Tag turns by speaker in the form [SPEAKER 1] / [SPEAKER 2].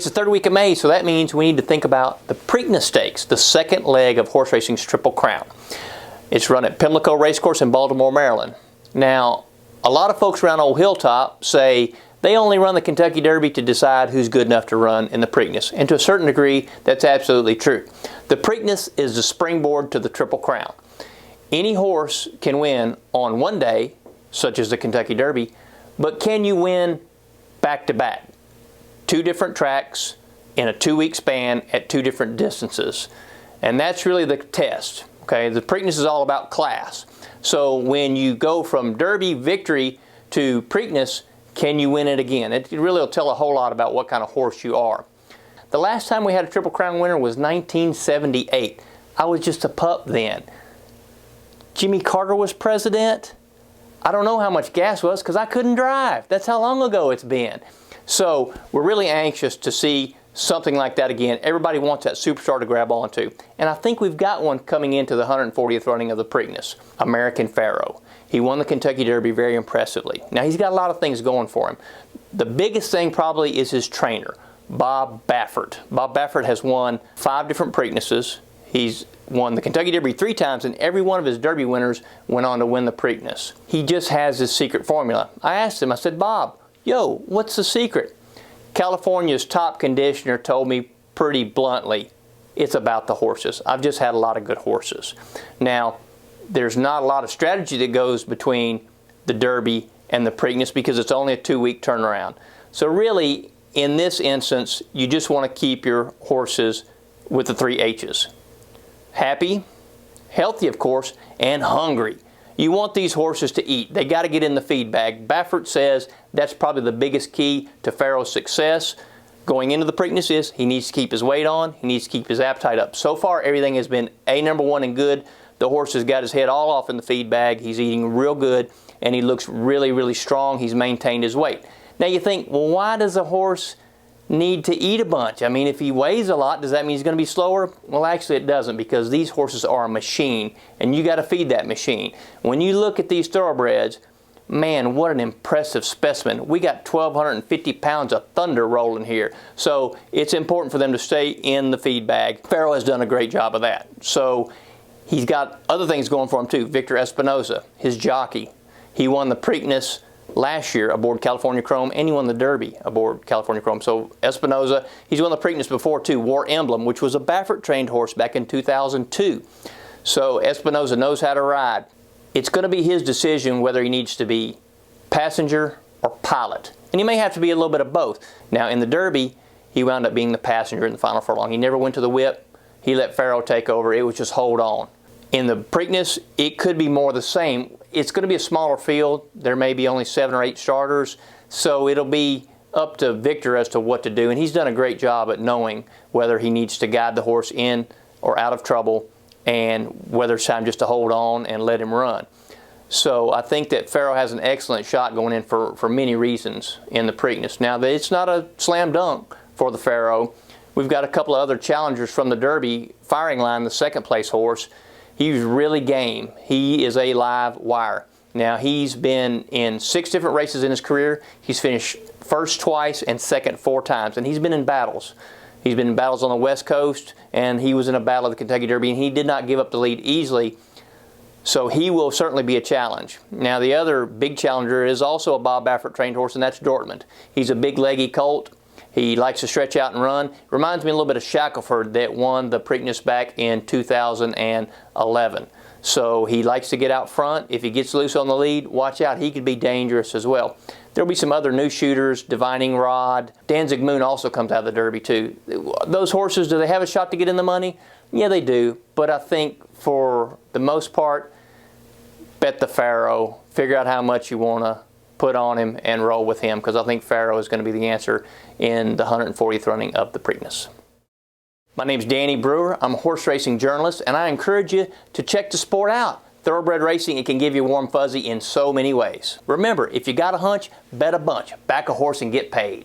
[SPEAKER 1] it's the third week of May, so that means we need to think about the Preakness Stakes, the second leg of horse racing's Triple Crown. It's run at Pimlico Racecourse in Baltimore, Maryland. Now, a lot of folks around Old Hilltop say they only run the Kentucky Derby to decide who's good enough to run in the Preakness. And to a certain degree, that's absolutely true. The Preakness is the springboard to the Triple Crown. Any horse can win on one day, such as the Kentucky Derby, but can you win back-to-back? 2 different tracks in a 2-week span at 2 different distances. And that's really the test. Okay, the Preakness is all about class. So when you go from Derby victory to Preakness, can you win it again? It really will tell a whole lot about what kind of horse you are. The last time we had a Triple Crown winner was 1978. I was just a pup then. Jimmy Carter was president. I don't know how much gas was because I couldn't drive. That's how long ago it's been. So we're really anxious to see something like that again. Everybody wants that superstar to grab onto. And I think we've got one coming into the 140th running of the Preakness, American Pharoah. He won the Kentucky Derby very impressively. Now, he's got a lot of things going for him. The biggest thing probably is his trainer, Bob Baffert. Bob Baffert has won 5 different Preaknesses. He's won the Kentucky Derby 3 times, and every one of his Derby winners went on to win the Preakness. He just has his secret formula. I asked him, I said, Bob, yo, what's the secret? California's top conditioner told me pretty bluntly, it's about the horses. I've just had a lot of good horses. Now, there's not a lot of strategy that goes between the Derby and the Preakness because it's only a 2-week turnaround. So really, in this instance, you just want to keep your horses with the 3 H's. Happy, healthy of course, and hungry. You want these horses to eat. They got to get in the feed bag. Baffert says that's probably the biggest key to Pharoah's success going into the Preakness is he needs to keep his weight on, he needs to keep his appetite up. So far, everything has been number 1 and good. The horse has got his head all off in the feed bag. He's eating real good, and he looks really, really strong. He's maintained his weight. Now you think, well, why does a horse need to eat a bunch? I mean, if he weighs a lot, does that mean he's going to be slower? Well, actually it doesn't, because these horses are a machine, and you got to feed that machine. When you look at these thoroughbreds, man, what an impressive specimen. We got 1,250 pounds of thunder rolling here. So it's important for them to stay in the feed bag. Pharoah has done a great job of that. So he's got other things going for him too. Victor Espinoza, his jockey, he won the Preakness last year aboard California Chrome, and he won the Derby aboard California Chrome. So Espinoza, he's won the Preakness before too. War Emblem, which was a Baffert trained horse back in 2002. So Espinoza knows how to ride. It's going to be his decision whether he needs to be passenger or pilot. And he may have to be a little bit of both. Now in the Derby, he wound up being the passenger in the final furlong. He never went to the whip. He let Pharoah take over. It was just hold on. In the Preakness, it could be more the same. It's going to be a smaller field. There may be only 7 or 8 starters. So it'll be up to Victor as to what to do. And he's done a great job at knowing whether he needs to guide the horse in or out of trouble, and whether it's time just to hold on and let him run. So I think that Pharoah has an excellent shot going in for many reasons in the Preakness. Now, it's not a slam dunk for the Pharoah. We've got a couple of other challengers from the Derby. Firing Line, the 2nd place horse, he's really game. He is a live wire. Now, he's been in 6 different races in his career. He's finished first twice and second 4 times, and he's been in battles. He's been in battles on the West Coast, and he was in a battle of the Kentucky Derby, and he did not give up the lead easily. So he will certainly be a challenge. Now, the other big challenger is also a Bob Baffert trained horse, and that's Dortmund. He's a big leggy colt. He likes to stretch out and run. Reminds me a little bit of Shackelford that won the Preakness back in 2011. So he likes to get out front. If he gets loose on the lead, watch out. He could be dangerous as well. There'll be some other new shooters, Divining Rod. Danzig Moon also comes out of the Derby too. Those horses, do they have a shot to get in the money? Yeah, they do. But I think for the most part, bet the Pharoah. Figure out how much you want to put on him and roll with him, because I think Pharoah is going to be the answer in the 140th running of the Preakness. My name's Danny Brewer. I'm a horse racing journalist, and I encourage you to check the sport out. Thoroughbred racing, it can give you a warm fuzzy in so many ways. Remember, if you got a hunch, bet a bunch. Back a horse and get paid.